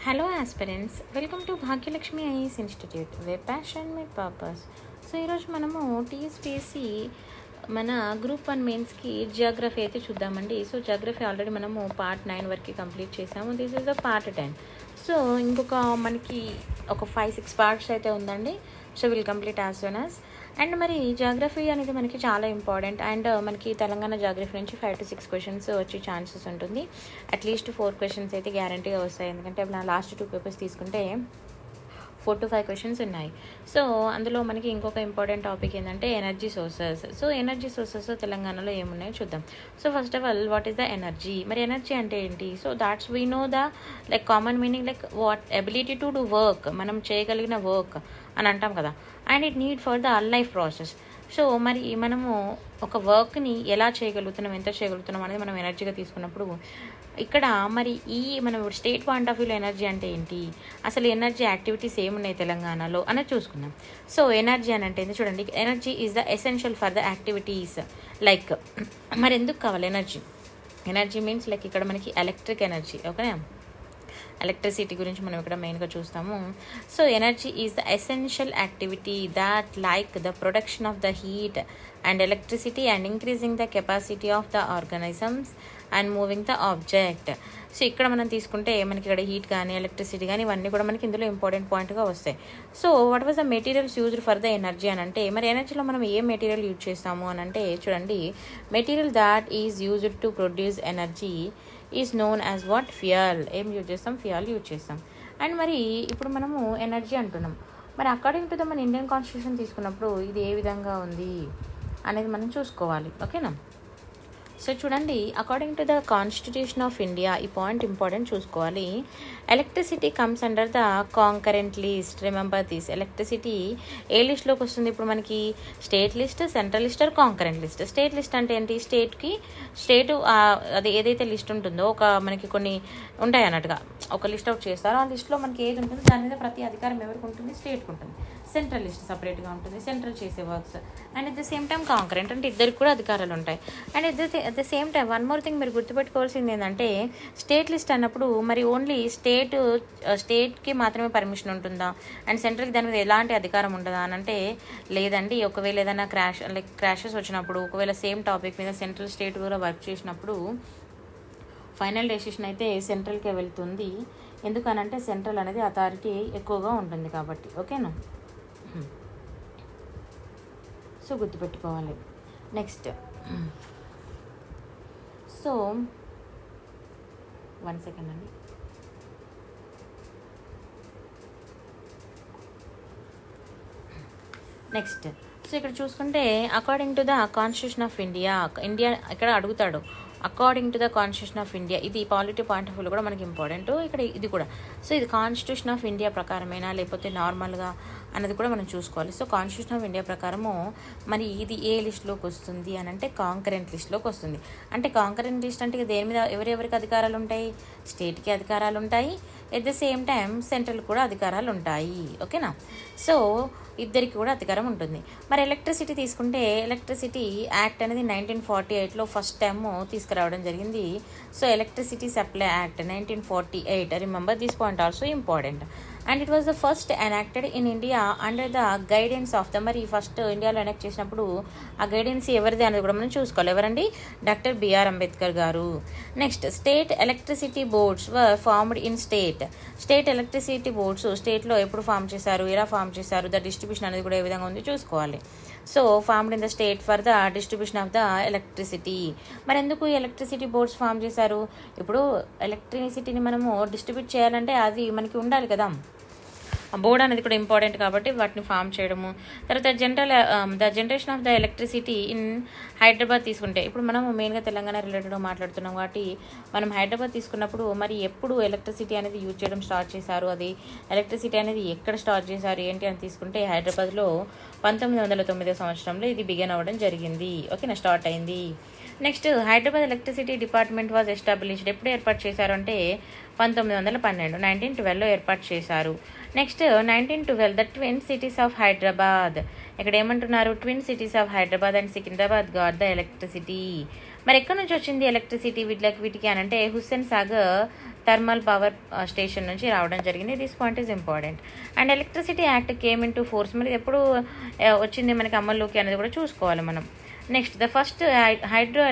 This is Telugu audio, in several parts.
Hello aspirants, welcome to Bhagyalakshmi IAS Institute where passion meet purpose. So ఈరోజు మనము టీఎస్పీఎస్సీ మన గ్రూప్ 1 మెయిన్స్కి జియోగ్రఫీ అయితే చూద్దామండి. సో జియోగ్రఫీ ఆల్రెడీ మనము పార్ట్ 9 వరకు కంప్లీట్ చేసాము. This is the part 10. So ఇంకొక మనకి ఒక 5-6 పార్ట్స్ అయితే ఉందండి. So will complete as soon as. And మరి జాగ్రఫీ అనేది మనకి చాలా ఇంపార్టెంట్. అండ్ మనకి తెలంగాణ జాగ్రఫీ నుంచి 5 to 6 క్వశ్చన్స్ వచ్చే ఛాన్సెస్ ఉంటుంది. అట్లీస్ట్ 4 క్వశ్చన్స్ అయితే గ్యారంటీగా వస్తాయి. ఎందుకంటే నా లాస్ట్ 2 పేపర్స్ తీసుకుంటే 4 to 5 క్వశ్చన్స్ ఉన్నాయి. సో అందులో మనకి ఇంకొక ఇంపార్టెంట్ టాపిక్ ఏంటంటే energy sources. So energy sources తెలంగాణలో ఏమున్నాయో చూద్దాం. So first of all what is the energy? మరి ఎనర్జీ అంటే ఏంటి? So that's we know the like common meaning like what ability to do work, మనం చేయగలిగిన వర్క్ అని అంటాం కదా. And it need for the life process. So మరి మనము ఒక వర్క్ని ఎలా చేయగలుగుతున్నాం, ఎంత చేయగలుగుతున్నాం అనేది మనం ఎనర్జీగా తీసుకున్నప్పుడు ఇక్కడ మరి మనం స్టేట్ పాయింట్ ఆఫ్ వ్యూలో ఎనర్జీ అంటే ఏంటి, అసలు ఎనర్జీ యాక్టివిటీస్ ఏమున్నాయి తెలంగాణలో అనేది చూసుకుందాం. సో ఎనర్జీ అని అంటే చూడండి, energy is the essential for the activities. Like మరి ఎందుకు కావాలి ఎనర్జీ? ఎనర్జీ మీన్స్ లైక్ ఇక్కడ మనకి ఎలక్ట్రిక్ ఎనర్జీ, ఓకేనా, ఎలక్ట్రిసిటీ గురించి మనం ఇక్కడ మెయిన్గా చూస్తాము. So energy is the essential activity that like the production of the heat and electricity and increasing the capacity of the organisms and moving the object. So ఇక్కడ మనం తీసుకుంటే మనకి ఇక్కడ హీట్ కానీ ఎలక్ట్రిసిటీ కానీ ఇవన్నీ కూడా మనకి ఇందులో ఇంపార్టెంట్ పాయింట్గా వస్తాయి. So what was the materials used for the energy అని అంటే, మరి ఎనర్జీలో మనం ఏ మెటీరియల్ యూజ్ చేస్తాము అని అంటే చూడండి, material that is used to produce energy is known as what? Fuel. ఏం యూజ్ చేస్తాం? ఫ్యూయల్ యూజ్ చేస్తాం. అండ్ మరి ఇప్పుడు మనము ఎనర్జీ అంటున్నాం, మరి అకార్డింగ్ టు ద మన ఇండియన్ కాన్స్టిట్యూషన్ తీసుకున్నప్పుడు ఇది ఏ విధంగా ఉంది అనేది మనం చూసుకోవాలి, ఓకేనా. సో చూడండి, according to the constitution of India ఈ పాయింట్ ఇంపార్టెంట్ చూసుకోవాలి. Electricity comes under the concurrent list. Remember this. Electricity ఏ లిస్ట్లోకి వస్తుంది? ఇప్పుడు మనకి state list, central list, concurrent list. State list అంటే ఏంటి? స్టేట్ అది ఏదైతే లిస్ట్ ఉంటుందో ఒక మనకి కొన్ని ఉంటాయి అన్నట్టుగా ఒక లిస్ట్ అవుట్ చేస్తారో ఆ లిస్ట్లో మనకి ఏది ఉంటుందో దాని మీద ప్రతి అధికారం ఎవరికి ఉంటుంది? స్టేట్కి ఉంటుంది. సెంట్రల్ లిస్ట్ సపరేట్గా ఉంటుంది, సెంట్రల్ చేసే works. And at the same time concurrent అంటే ఇద్దరికి కూడా అధికారాలు ఉంటాయి. And at the same time one more thing మీరు గుర్తుపెట్టుకోవాల్సింది ఏంటంటే, స్టేట్ లిస్ట్ అన్నప్పుడు మరి ఓన్లీ స్టేట్కి మాత్రమే పర్మిషన్ ఉంటుందా అండ్ సెంట్రల్కి దాని మీద ఎలాంటి అధికారం ఉండదా అని అంటే లేదండి. ఒకవేళ ఏదైనా క్రాషెస్ వచ్చినప్పుడు, ఒకవేళ సేమ్ టాపిక్ మీద సెంట్రల్ స్టేట్ కూడా వర్క్ చేసినప్పుడు ఫైనల్ డెసిషన్ అయితే సెంట్రల్కే వెళ్తుంది. ఎందుకనంటే సెంట్రల్ అనేది అథారిటీ ఎక్కువగా ఉంటుంది కాబట్టి, ఓకేనా. సో గుర్తుపెట్టుకోవాలి. నెక్స్ట్, సో 1 సెకండ్ అండి. నెక్స్ట్, సో ఇక్కడ చూసుకుంటే according to the constitution of India ఇక్కడ అడుగుతాడు. According to the constitution of India, ఇది పాలిటీ పాయింట్ ఆఫ్ వ్యూలో కూడా మనకి ఇంపార్టెంట్. ఇక్కడ ఇది కూడా, సో ఇది కాన్స్టిట్యూషన్ ఆఫ్ ఇండియా ప్రకారమేనా లేకపోతే నార్మల్గా అన్నది కూడా మనం చూసుకోవాలి. సో కాన్స్టిట్యూషన్ ఆఫ్ ఇండియా ప్రకారము మరి ఇది ఏ లిస్ట్లోకి వస్తుంది అని అంటే కాంకరెంట్ లిస్ట్లోకి వస్తుంది. అంటే కాంకరెంట్ లిస్ట్ అంటే దేని మీద ఎవరెవరికి అధికారాలు ఉంటాయి? స్టేట్కి అధికారాలు ఉంటాయి, at the same time central కూడా అధికారాలు ఉంటాయి, ఓకేనా. సో ఇద్దరికి కూడా అధికారం ఉంటుంది. మరి ఎలక్ట్రిసిటీ తీసుకుంటే ఎలక్ట్రిసిటీ యాక్ట్ అనేది 1948లో ఫస్ట్ టైం తీసుకురావడం జరిగింది. So electricity supply act 1948, remember this point also important. And it was the first enacted in India under the guidance of the, మరి ఫస్ట్ ఇండియాలో ఎనాక్ట్ చేసినప్పుడు ఆ గైడెన్స్ ఎవరిది అనేది కూడా మనం చూసుకోవాలి. ఎవరండి? డాక్టర్ బిఆర్ అంబేద్కర్ గారు. Next, state electricity boards were formed in state electricity boards స్టేట్లో ఎప్పుడు ఫామ్ చేశారు, ఎలా ఫామ్ చేశారు, ద డిస్ట్రిబ్యూషన్ అనేది కూడా ఏ విధంగా ఉంది చూసుకోవాలి. So formed in the state for the distribution of the electricity. మరి ఎందుకు ఎలక్ట్రిసిటీ బోర్డ్స్ ఫామ్ చేశారు? ఇప్పుడు ఎలక్ట్రిసిటీని మనము డిస్ట్రిబ్యూట్ చేయాలంటే అది మనకి ఉండాలి కదా, బోర్డ్ అనేది కూడా ఇంపార్టెంట్ కాబట్టి వాటిని ఫామ్ చేయడము. తర్వాత the generation of the electricity in Hyderabad తీసుకుంటే, ఇప్పుడు మనం మెయిన్గా తెలంగాణ రిలేటెడ్గా మాట్లాడుతున్నాం కాబట్టి మనం హైదరాబాద్ తీసుకున్నప్పుడు మరి ఎప్పుడు ఎలక్ట్రిసిటీ అనేది యూజ్ చేయడం స్టార్ట్ చేశారు, అది ఎలక్ట్రిసిటీ అనేది ఎక్కడ స్టార్ట్ చేశారు ఏంటి అని తీసుకుంటే హైదరాబాద్లో 1909 సంవత్సరంలో ఇది బిగిన్ అవ్వడం జరిగింది, ఓకేనా, స్టార్ట్ అయింది. Next Hyderabad electricity department was established. ఎప్పుడు ఏర్పాటు చేశారు అంటే 1912 1912లో ఏర్పాటు చేశారు. Next 1912 the twin cities of Hyderabad. ఇక్కడ ఏమంటున్నారు, twin cities of Hyderabad and Secunderabad got the electricity. మరి ఎక్కడి నుంచి వచ్చింది ఎలక్ట్రిసిటీ వీటికి అని అంటే Hussain Sagar thermal power station నుంచి రావడం జరిగింది. This point is important. And electricity act came in to force. మరి ఎప్పుడు వచ్చింది మనకి అమల్లోకి అనేది కూడా చూసుకోవాలి మనం. Next the first hydro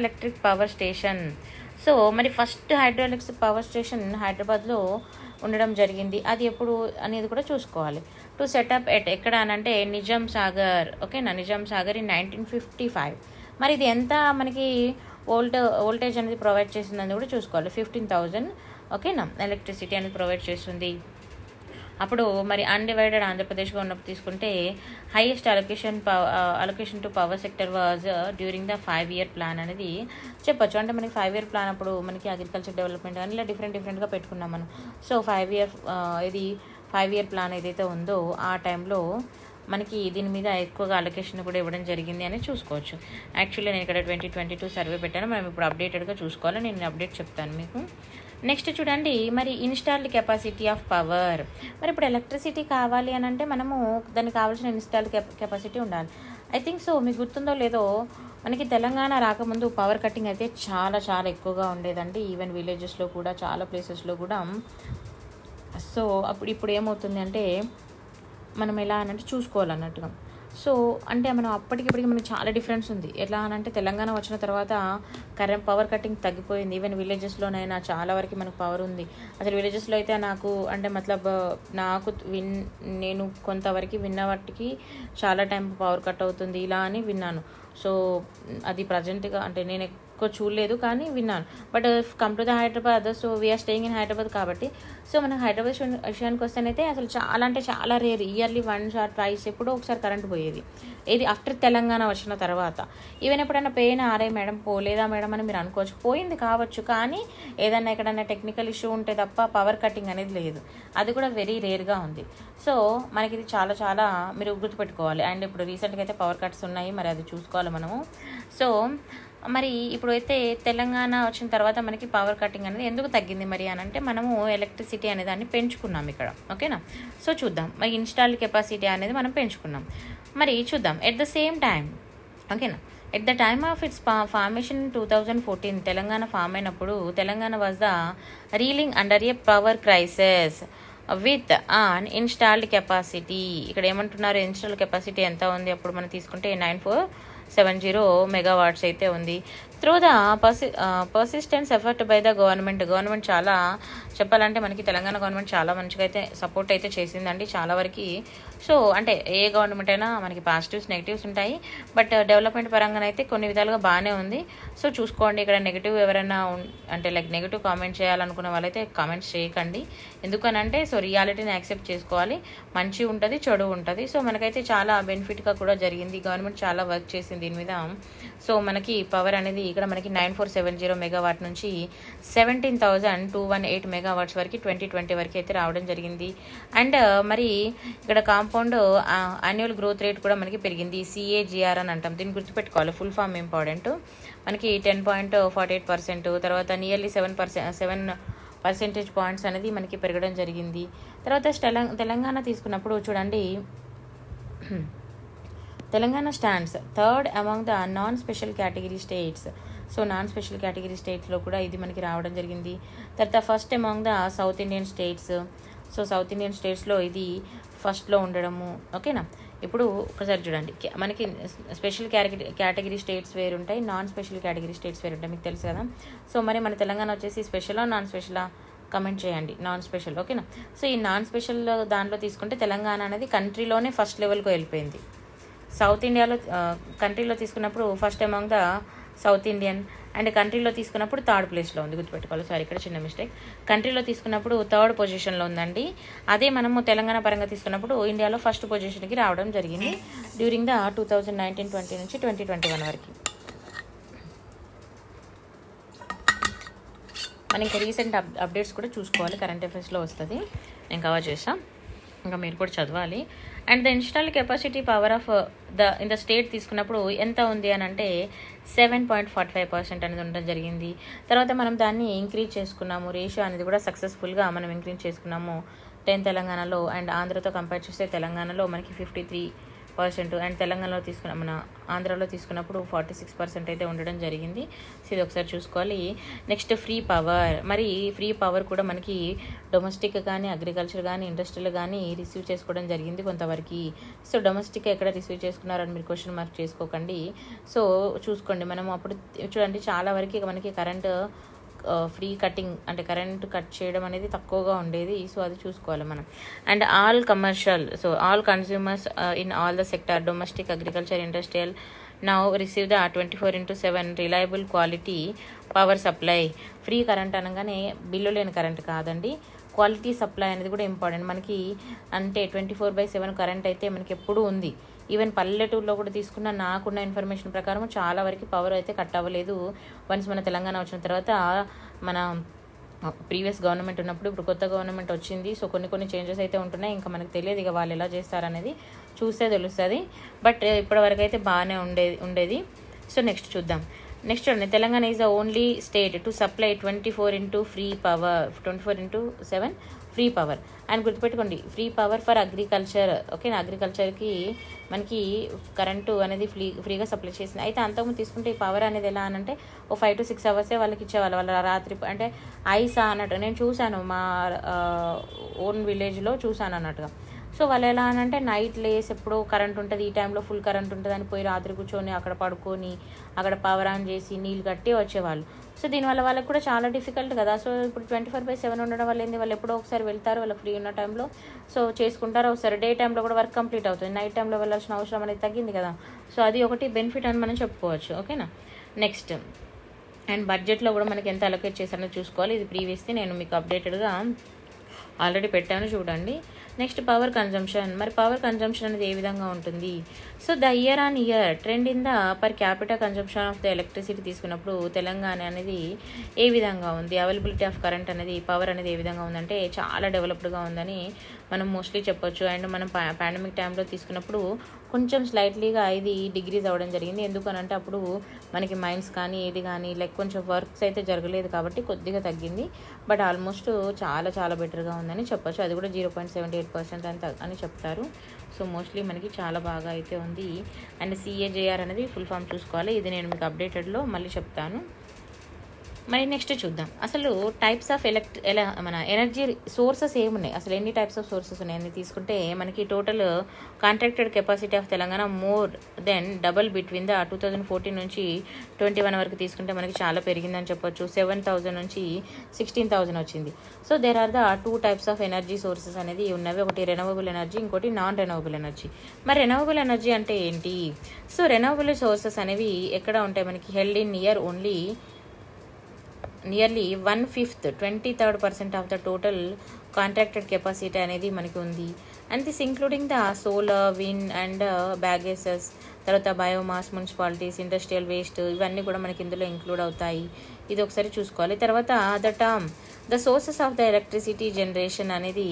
electric power station. So మరి first hydro electric power station హైదరాబాద్లో ఉండడం జరిగింది. అది ఎప్పుడు అనేది కూడా చూసుకోవాలి. టు సెటప్ ఎక్కడ అని అంటే నిజాం సాగర్. ఓకేనా, నిజాం సాగర్ ఇన్ 1955. మరి ఇది ఎంత మనకి వోల్టేజ్ అనేది ప్రొవైడ్ చేసిందని కూడా చూసుకోవాలి. 15,000 ఓకేనా ఎలక్ట్రిసిటీ అనేది ప్రొవైడ్ చేస్తుంది. అప్పుడు మరి అన్డివైడెడ్ ఆంధ్రప్రదేశ్గా ఉన్నప్పుడు తీసుకుంటే highest allocation to power sector was during the 5-year plan అనేది చెప్పొచ్చు. అంటే మనకి 5-year ప్లాన్ అప్పుడు మనకి అగ్రికల్చర్ డెవలప్మెంట్ అని ఇలా డిఫరెంట్గా పెట్టుకున్నాం మనం. సో 5-year ప్లాన్ ఏదైతే ఉందో ఆ టైంలో మనకి దీని మీద ఎక్కువగా అలొకేషన్ కూడా ఇవ్వడం జరిగింది అని చూసుకోవచ్చు. యాక్చువల్లీ నేను ఇక్కడ 2022 సర్వే పెట్టాను. మనం ఇప్పుడు అప్డేటెడ్గా చూసుకోవాలి. నేను అప్డేట్ చెప్తాను మీకు. నెక్స్ట్ చూడండి, మరి ఇన్స్టాల్డ్ కెపాసిటీ ఆఫ్ పవర్. మరి ఇప్పుడు ఎలక్ట్రిసిటీ కావాలి అని అంటే మనము దానికి కావాల్సిన ఇన్స్టాల్డ్ కెపాసిటీ ఉండాలి. ఐ థింక్ సో మీకు గుర్తుందో లేదో, మనకి తెలంగాణ రాకముందు పవర్ కట్టింగ్ అయితే చాలా చాలా ఎక్కువగా ఉండేదండి. ఈవెన్ విలేజెస్లో కూడా చాలా ప్లేసెస్లో కూడా. సో ఇప్పుడు ఏమవుతుంది అంటే మనం ఎలా అనంటే చూసుకోవాలన్నట్టుగా. సో అంటే మనం అప్పటికిప్పటికి మనకి చాలా డిఫరెన్స్ ఉంది. ఎలా అనంటే తెలంగాణ వచ్చిన తర్వాత పవర్ కటింగ్ తగ్గిపోయింది. ఈవెన్ విలేజెస్లోనైనా చాలా వరకు మనకు పవర్ ఉంది. అసలు విలేజెస్లో అయితే నాకు నేను కొంతవరకు విన్న వాటికి చాలా టైం పవర్ కట్ అవుతుంది ఇలా అని విన్నాను. సో అది ప్రజెంట్గా అంటే నేను ఎక్కువ చూడలేదు కానీ విన్నాను. But come to the Hyderabad, so we are staying in Hyderabad కాబట్టి సో మనం హైదరాబాద్ విషయానికి వస్తేనైతే అసలు చాలా అంటే చాలా రేర్. ఇయర్లీ 1 or 2 ఎప్పుడో ఒకసారి కరెంట్ పోయేది. ఇది ఆఫ్టర్ తెలంగాణ వచ్చిన తర్వాత. ఈవెన్ ఎప్పుడైనా పోయినా అరే మేడం పోలేదా మేడం అని మీరు అనుకోవచ్చు. పోయింది కావచ్చు కానీ ఏదైనా ఎక్కడైనా టెక్నికల్ ఇష్యూ ఉంటే తప్ప పవర్ కటింగ్ అనేది లేదు. అది కూడా వెరీ రేర్గా ఉంది. సో మనకి ఇది చాలా చాలా మీరు గుర్తుపెట్టుకోవాలి. అండ్ ఇప్పుడు రీసెంట్గా అయితే పవర్ కట్స్ ఉన్నాయి, మరి అది చూసుకోవాలి మనము. సో మరి ఇప్పుడైతే తెలంగాణ వచ్చిన తర్వాత మనకి పవర్ కటింగ్ అనేది ఎందుకు తగ్గింది మరి అని అంటే మనము ఎలక్ట్రిసిటీ అనే దాన్ని పెంచుకున్నాం ఇక్కడ. ఓకేనా, సో చూద్దాం. మరి ఇన్స్టాల్డ్ కెపాసిటీ అనేది మనం పెంచుకున్నాం. మరి చూద్దాం. ఎట్ ద సేమ్ టైం ఓకేనా, at the time of its formation 2014 Telangana form అయినప్పుడు Telangana was the reeling under a power crisis with on installed capacity. ఇక్కడ ఏమంటున్నారు, ఇన్స్టాల్డ్ కెపాసిటీ ఎంత ఉంది అప్పుడు మనం తీసుకుంటే 9470 megawatts అయితే ఉంది. Through the persistence effort by the government చాలా చెప్పాలంటే మనకి తెలంగాణ గవర్నమెంట్ చాలా మంచిగా అయితే సపోర్ట్ అయితే చేసిందండి చాలా వరకు. సో అంటే ఏ గవర్నమెంట్ అయినా మనకి పాజిటివ్స్ నెగిటివ్స్ ఉంటాయి. బట్ డెవలప్మెంట్ పరంగా అయితే కొన్ని విధాలుగా బాగానే ఉంది. సో చూసుకోండి. ఇక్కడ నెగిటివ్ ఎవరైనా అంటే నెగిటివ్ కామెంట్ చేయాలనుకున్న వాళ్ళైతే కామెంట్స్ చేయకండి. ఎందుకనంటే సో రియాలిటీని యాక్సెప్ట్ చేసుకోవాలి. మంచి ఉంటుంది, చెడు ఉంటుంది. సో మనకైతే చాలా బెనిఫిట్గా కూడా జరిగింది. గవర్నమెంట్ చాలా వర్క్ చేసింది దీని మీద. సో మనకి పవర్ అనేది ఇక్కడ మనకి 9470 మెగావాట్ నుంచి 17,218 మెగావాట్స్ వరకు 2020 వరకు అయితే రావడం జరిగింది. అండ్ మరి ఇక్కడ కాంపౌండ్ యాన్యువల్ గ్రోత్ రేట్ కూడా మనకి పెరిగింది. CAGR అని అంటాం. దీన్ని గుర్తుపెట్టుకోవాలి, ఫుల్ ఫామ్ ఇంపార్టెంట్. మనకి 10.48%, తర్వాత నియర్లీ 7 పర్సెంటేజ్ పాయింట్స్ అనేది మనకి పెరగడం జరిగింది. తర్వాత తెలంగాణ తీసుకున్నప్పుడు చూడండి, Telangana stands third among the non special category states. So non special category స్టేట్స్లో కూడా ఇది మనకి రావడం జరిగింది. తర్వాత first among the south Indian states. So south Indian స్టేట్స్లో ఇది ఫస్ట్లో ఉండడము. ఓకేనా, ఇప్పుడు ఒకసారి చూడండి, మనకి స్పెషల్ కేటగిరీ స్టేట్స్ వేరు ఉంటాయి, నాన్ స్పెషల్ కేటగిరీ స్టేట్స్ వేరు ఉంటాయి, మీకు తెలుసు కదా. సో మరి మన తెలంగాణ వచ్చేసి స్పెషలా నాన్ స్పెషలా కమెంట్ చేయండి. నాన్ స్పెషల్ ఓకేనా. సో ఈ నాన్ స్పెషల్ దాంట్లో తీసుకుంటే తెలంగాణ అనేది కంట్రీలోనే ఫస్ట్ లెవెల్కి వెళ్ళిపోయింది. సౌత్ ఇండియాలో కంట్రీలో తీసుకున్నప్పుడు first among the south Indian, and కంట్రీలో తీసుకున్నప్పుడు థర్డ్ ప్లేస్లో ఉంది. గుర్తుపెట్టుకోవాలి. సారీ ఇక్కడ చిన్న మిస్టేక్. కంట్రీలో తీసుకున్నప్పుడు థర్డ్ పొజిషన్లో ఉందండి. అదే మనము తెలంగాణ పరంగా తీసుకున్నప్పుడు ఇండియాలో ఫస్ట్ పొజిషన్కి రావడం జరిగింది డ్యూరింగ్ ద 2019-20 నుంచి 2021 వరకు. మనం ఇంకా రీసెంట్ అప్డేట్స్ కూడా చూసుకోవాలి, కరెంట్ అఫైర్స్లో వస్తుంది, నేను కవర్ చేస్తాం. ఇంకా మీరు కూడా చదవాలి. And the install capacity power of in the state తీసుకున్నప్పుడు ఎంత ఉంది అని అంటే 7.45% అనేది ఉండడం జరిగింది. తర్వాత మనం దాన్ని ఇంక్రీజ్ చేసుకున్నాము, రేషియో అనేది కూడా సక్సెస్ఫుల్గా మనం ఇంక్రీజ్ చేసుకున్నాము 10 తెలంగాణలో. అండ్ ఆంధ్రతో కంపేర్ చేస్తే తెలంగాణలో మనకి 53% అండ్ తెలంగాణలో తీసుకున్న మన ఆంధ్రాలో తీసుకున్నప్పుడు 46% అయితే ఉండడం జరిగింది. సో ఇది ఒకసారి చూసుకోవాలి. Next free power. మరి ఫ్రీ పవర్ కూడా మనకి డొమెస్టిక్ కానీ అగ్రికల్చర్ కానీ ఇండస్ట్రియల్ కానీ రిసీవ్ చేసుకోవడం జరిగింది కొంతవరకు. సో డొమెస్టిక్ ఎక్కడ రిసీవ్ చేసుకున్నారని మీరు క్వశ్చన్ మార్క్ చేసుకోకండి. సో చూసుకోండి, మనం అప్పుడు చూడండి చాలా వరకు మనకి కరెంట్ ఫ్రీ కటింగ్ అంటే కరెంట్ కట్ చేయడం అనేది తక్కువగా ఉండేది. సో అది చూసుకోవాలి మనం. And all commercial, so all consumers in all the sector domestic agriculture industrial now receive the 24/7 reliable quality power supply. Free current అనగానే బిల్లు లేని కరెంట్ కాదండి, క్వాలిటీ సప్లై అనేది కూడా ఇంపార్టెంట్ మనకి. అంటే 24/7 కరెంట్ అయితే మనకి ఎప్పుడూ ఉంది. ఈవెన్ పల్లెటూరులో కూడా తీసుకున్న నాకున్న ఇన్ఫర్మేషన్ ప్రకారం చాలా వరకు పవర్ అయితే కట్ అవ్వలేదు. వన్స్ మన తెలంగాణ వచ్చిన తర్వాత మన ప్రీవియస్ గవర్నమెంట్ ఉన్నప్పుడు ఇప్పుడు కొత్త గవర్నమెంట్ వచ్చింది. సో కొన్ని చేంజెస్ అయితే ఉంటున్నాయి. ఇంకా మనకు తెలియదు ఇక వాళ్ళు ఎలా చేస్తారనేది చూస్తే తెలుస్తుంది. బట్ ఇప్పటివరకు అయితే బాగానే ఉండేది. సో నెక్స్ట్ చూద్దాం. నెక్స్ట్ చూడండి, Telangana is the only state to supply 24/7 free power. And గుర్తుపెట్టుకోండి, ఫ్రీ పవర్ ఫర్ అగ్రికల్చర్. ఓకేనా, అగ్రికల్చర్కి మనకి కరెంటు అనేది ఫ్రీగా సప్లై చేసింది. అయితే అంతకుముందు తీసుకుంటే ఈ పవర్ అనేది ఎలా అనంటే 5 to 6 hours వాళ్ళకి ఇచ్చేవాళ్ళు. వాళ్ళ రాత్రి అంటే ఐసా అన్నట్టు నేను చూశాను, మా ఓన్ విలేజ్లో చూశాను అన్నట్టుగా. సో వాళ్ళు ఎలా అనంటే నైట్ లేసి ఎప్పుడో కరెంట్ ఉంటుంది, ఈ టైంలో ఫుల్ కరెంట్ ఉంటుంది అని పోయి రాత్రి కూర్చొని అక్కడ పడుకొని అక్కడ పవర్ ఆన్ చేసి నీళ్ళు కట్టి వచ్చేవాళ్ళు. సో దీనివల్ల వాళ్ళకి కూడా చాలా డిఫికల్ట్ కదా. సో ఇప్పుడు 24/7 ఉండడం వల్ల ఏంది, వాళ్ళు ఎప్పుడో ఒకసారి వెళ్తారు, వాళ్ళకి ఫ్రీ ఉన్న టైంలో సో చేసుకుంటారు. ఒకసారి డే టైంలో కూడా వర్క్ కంప్లీట్ అవుతుంది, నైట్ టైంలో వెళ్ళాల్సిన అవసరం అనేది తగ్గింది కదా. సో అది ఒకటి బెనిఫిట్ అని మనం చెప్పుకోవచ్చు. ఓకేనా. నెక్స్ట్ అండ్ బడ్జెట్లో కూడా మనకి ఎంత అలొకేట్ చేశారో చూసుకోవాలి. ఇది ప్రీవియస్ది నేను మీకు అప్డేటెడ్గా ఆల్రెడీ పెట్టాను చూడండి. Next power consumption. మరి పవర్ కన్జంప్షన్ అనేది ఏ విధంగా ఉంటుంది? So the year on year trend in the per capital consumption of the electricity తీసుకున్నప్పుడు తెలంగాణ అనేది ఏ విధంగా ఉంది, అవైలబిలిటీ ఆఫ్ కరెంట్ అనేది పవర్ అనేది ఏ విధంగా ఉందంటే చాలా డెవలప్డ్గా ఉందని మనం మోస్ట్లీ చెప్పొచ్చు. అండ్ మనం పాండమిక్ టైంలో తీసుకున్నప్పుడు కొంచెం స్లైట్లీగా 5 degrees అవ్వడం జరిగింది. ఎందుకనంటే అప్పుడు మనకి మైన్స్ కానీ ఏది కానీ లైక్ కొంచెం వర్క్స్ అయితే జరగలేదు కాబట్టి కొద్దిగా తగ్గింది. బట్ ఆల్మోస్ట్ చాలా బెటర్గా ఉందని చెప్పొచ్చు. అది కూడా 0.78% అని చెప్తారు. సో మోస్ట్లీ మనకి చాలా బాగా అయితే ఉంది. అండ్ CAGR అనేది ఫుల్ ఫామ్ చూసుకోవాలి. ఇది నేను మీకు అప్డేటెడ్లో మళ్ళీ చెప్తాను. మరి నెక్స్ట్ చూద్దాం, అసలు టైప్స్ ఆఫ్ మన ఎనర్జీ సోర్సెస్ ఏమున్నాయి, అసలు ఎన్ని టైప్స్ ఆఫ్ సోర్సెస్ ఉన్నాయని తీసుకుంటే మనకి total contracted capacity of Telangana more than double between the 2014 నుంచి 21 వరకు తీసుకుంటే మనకి చాలా పెరిగిందని చెప్పొచ్చు. 7,000 నుంచి 16,000 వచ్చింది. So there are the 2 types of energy sources అనేది ఉన్నవి. ఒకటి రెన్యూవబుల్ ఎనర్జీ, ఇంకోటి నాన్ రెన్యూవబుల్ ఎనర్జీ. మరి రెన్యూవబుల్ ఎనర్జీ అంటే ఏంటి? సో రెన్యూవబుల్ సోర్సెస్ అనేవి ఎక్కడ ఉంటాయి మనకి held in year only nearly 1/5 23% of the total contracted capacity అనేది మనకి ఉంది. And this including the solar, wind and bagasses, తర్వాత బయోమాస్, మున్సిపాలిటీస్, ఇండస్ట్రియల్ వేస్ట్, ఇవన్నీ కూడా మనకి ఇందులో ఇంక్లూడ్ అవుతాయి. ఇది ఒకసారి చూసుకోవాలి. తర్వాత the sources of the electricity generation అనేది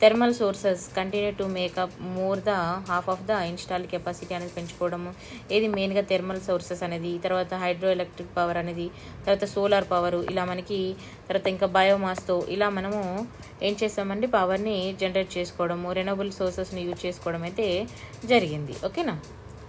thermal sources continue to make up more the half of the install capacity అనేది పెంచుకోవడము. ఏది మెయిన్గా థర్మల్ సోర్సెస్ అనేది, తర్వాత హైడ్రో ఎలక్ట్రిక్ పవర్ అనేది, తర్వాత సోలార్ పవర్, ఇలా మనకి తర్వాత ఇంకా బయోమాస్తో ఇలా మనము ఏం చేస్తామండి పవర్ని జనరేట్ చేసుకోవడము, రెన్యూవబుల్ సోర్సెస్ని యూజ్ చేసుకోవడం అయితే జరిగింది. ఓకేనా.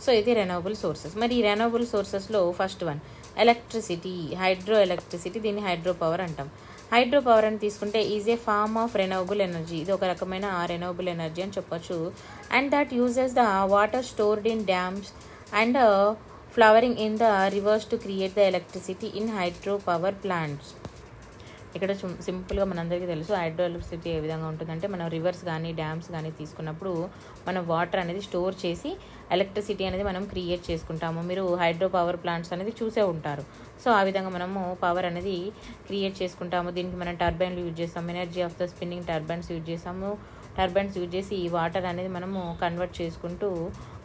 సో ఇది రెన్యూవబుల్ సోర్సెస్. మరి ఈ రెన్యూవబుల్ సోర్సెస్లో first one electricity, hydro electricity, దీన్ని హైడ్రో పవర్ అంటాం. హైడ్రో పవర్ అని తీసుకుంటే is a form of renewable energy. ఇది ఒక రకమైన రెన్యూవబుల్ ఎనర్జీ అని చెప్పొచ్చు. And that uses the water stored in dams and flowering in the rivers to create the electricity in hydro power plants. ఇక్కడ సింపుల్గా మనందరికీ తెలుసు హైడ్రో ఎలక్ట్రిసిటీ ఏ విధంగా ఉంటుందంటే మనం రివర్స్ కానీ డ్యామ్స్ కానీ తీసుకున్నప్పుడు మనం వాటర్ అనేది స్టోర్ చేసి ఎలక్ట్రిసిటీ అనేది మనం క్రియేట్ చేసుకుంటాము. మీరు హైడ్రో పవర్ ప్లాంట్స్ అనేది చూసే ఉంటారు. సో ఆ విధంగా మనము పవర్ అనేది క్రియేట్ చేసుకుంటాము. దీనికి మనం టర్బైన్లు యూజ్ చేస్తాము, energy of the spinning turbines use చేస్తాము. టర్బైన్స్ యూజ్ చేసి ఈ వాటర్ అనేది మనము కన్వర్ట్ చేసుకుంటూ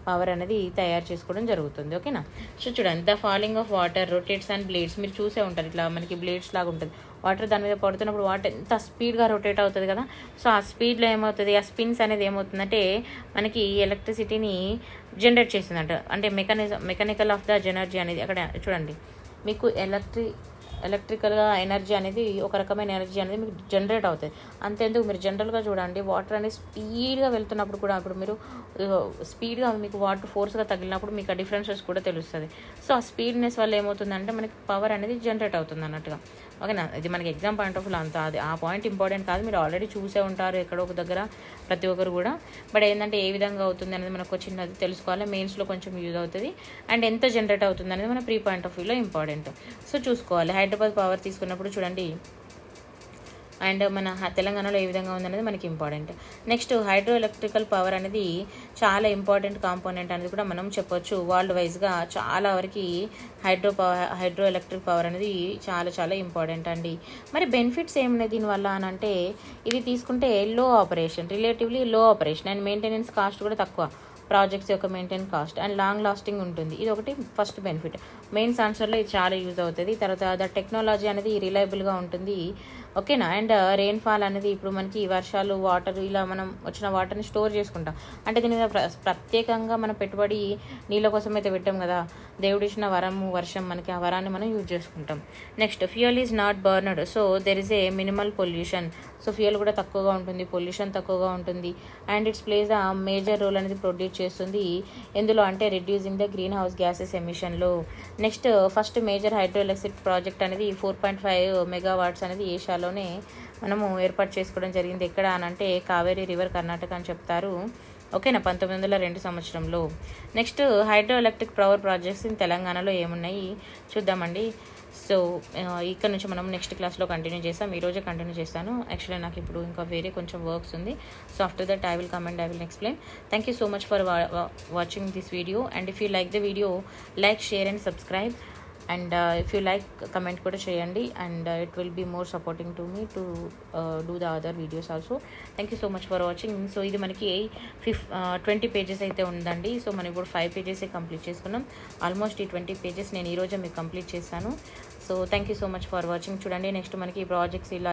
పవర్ అనేది తయారు చేసుకోవడం జరుగుతుంది. ఓకేనా. సో చూడండి, the falling of water rotates and blades, మీరు చూసే ఉంటారు ఇట్లా మనకి బ్లేడ్స్ లాగా ఉంటుంది. వాటర్ దాని మీద పడుతున్నప్పుడు వాటర్ ఎంత స్పీడ్గా రొటేట్ అవుతుంది కదా. సో ఆ స్పీడ్లో ఏమవుతుంది, ఆ స్పిన్స్ అనేది ఏమవుతుందంటే మనకి ఎలక్ట్రిసిటీని జనరేట్ చేస్తుందంట. అంటే మెకానికల్ ఆఫ్ ద ఎనర్జీ అనేది అక్కడ చూడండి, మీకు ఎలక్ట్రికల్గా ఎనర్జీ అనేది ఒక రకమైన ఎనర్జీ అనేది మీకు జనరేట్ అవుతుంది. అంతేందుకు మీరు జనరల్గా చూడండి, వాటర్ అనేది స్పీడ్గా వెళ్తున్నప్పుడు కూడా ఇప్పుడు మీరు స్పీడ్గా మీకు వాటర్ ఫోర్స్గా తగిలినప్పుడు మీకు ఆ డిఫరెన్సెస్ కూడా తెలుస్తుంది. సో ఆ స్పీడ్నెస్ వల్ల ఏమవుతుందంటే మనకి పవర్ అనేది జనరేట్ అవుతుంది అన్నట్టుగా. ఓకేనా, ఇది మనకి ఎగ్జామ్ పాయింట్ ఆఫ్ వ్యూ అంత అది ఆ పాయింట్ ఇంపార్టెంట్ కాదు, మీరు ఆల్రెడీ చూసే ఉంటారు ఎక్కడో ఒక దగ్గర ప్రతి ఒక్కరు కూడా. బట్ ఏంటంటే ఏ విధంగా అవుతుంది అనేది మనకు చిన్నది తెలుసుకోవాలి, మెయిన్స్లో కొంచెం యూజ్ అవుతుంది. అండ్ ఎంత జనరేట్ అవుతుంది అనేది మన ప్రీ పాయింట్ ఆఫ్ వ్యూలో ఇంపార్టెంట్. సో చూసుకోవాలి. హైదరాబాద్ పవర్ తీసుకున్నప్పుడు చూడండి, అండ్ మన తెలంగాణలో ఏ విధంగా ఉందనేది మనకి important. Next hydro electrical power అనేది చాలా ఇంపార్టెంట్ కాంపోనెంట్ అనేది కూడా మనం చెప్పొచ్చు. వరల్డ్ వైజ్గా చాలా వరకు హైడ్రో ఎలక్ట్రిక్ పవర్ అనేది చాలా చాలా ఇంపార్టెంట్ అండి. మరి బెనిఫిట్స్ ఏమున్నాయి దీనివల్ల అని అంటే, ఇది తీసుకుంటే లో ఆపరేషన్, రిలేటివ్లీ లో ఆపరేషన్ అండ్ మెయింటెనెన్స్ కాస్ట్ కూడా తక్కువ. ప్రాజెక్ట్స్ యొక్క maintain cost and long lasting ఉంటుంది. ఇది ఒకటి ఫస్ట్ బెనిఫిట్. మెయిన్స్ ఆన్సర్లో ఇది చాలా యూజ్ అవుతుంది. తర్వాత ద టెక్నాలజీ అనేది రిలయబుల్గా ఉంటుంది. ఓకేనా. అండ్ రెయిన్ఫాల్ అనేది ఇప్పుడు మనకి వర్షాలు వాటర్ ఇలా మనం వచ్చిన వాటర్ని స్టోర్ చేసుకుంటాం. అంటే దీని మీద ప్రత్యేకంగా మన పెట్టుబడి నీళ్ళ కోసం అయితే పెట్టాం కదా, దేవుడు ఇచ్చిన వర్షం మనకి ఆ వరాన్ని మనం యూజ్ చేసుకుంటాం. Next fuel is not burned, so there is a minimal pollution. So fuel కూడా తక్కువగా ఉంటుంది, పొల్యూషన్ తక్కువగా ఉంటుంది. And its plays a major role అనేది ప్రొడ్యూస్ చేస్తుంది ఎందులో అంటే reducing the green house gases ఎమిషన్లో. Next first major hydro electric project అనేది 4.5 మెగావాట్స్ అనేది ఏషియాలోనే మనము ఏర్పాటు చేసుకోవడం జరిగింది. ఎక్కడ అని అంటే కావేరీ రివర్, కర్ణాటక అని చెప్తారు. ఓకేనా, 1902 సంవత్సరంలో. Next hydro electric power projects in తెలంగాణలో ఏమున్నాయి చూద్దామండి. సో ఇక్కడ నుంచి మనం నెక్స్ట్ క్లాస్లో కంటిన్యూ చేస్తాం. ఈరోజే కంటిన్యూ చేస్తాను. యాక్చువల్లీ నాకు ఇప్పుడు ఇంకా వేరే కొంచెం వర్క్స్ ఉంది. So after that I will come and I will explain. Thank you so much for watching this video. And if you like the video, like, share and subscribe. And if you like comment కూడా చేయండి. And it will be more supporting to me to do the other videos also. Thank you so much for watching. So ఇది మనకి 20 పేజెస్ అయితే ఉందండి. సో మనం ఇప్పుడు 5 పేజెసే కంప్లీట్ చేసుకున్నాం. ఆల్మోస్ట్ ఈ 20 పేజెస్ నేను ఈరోజే మీకు కంప్లీట్ చేశాను. So thank you so much for watching. చూడండి నెక్స్ట్ మనకి ప్రాజెక్ట్స్ ఇలా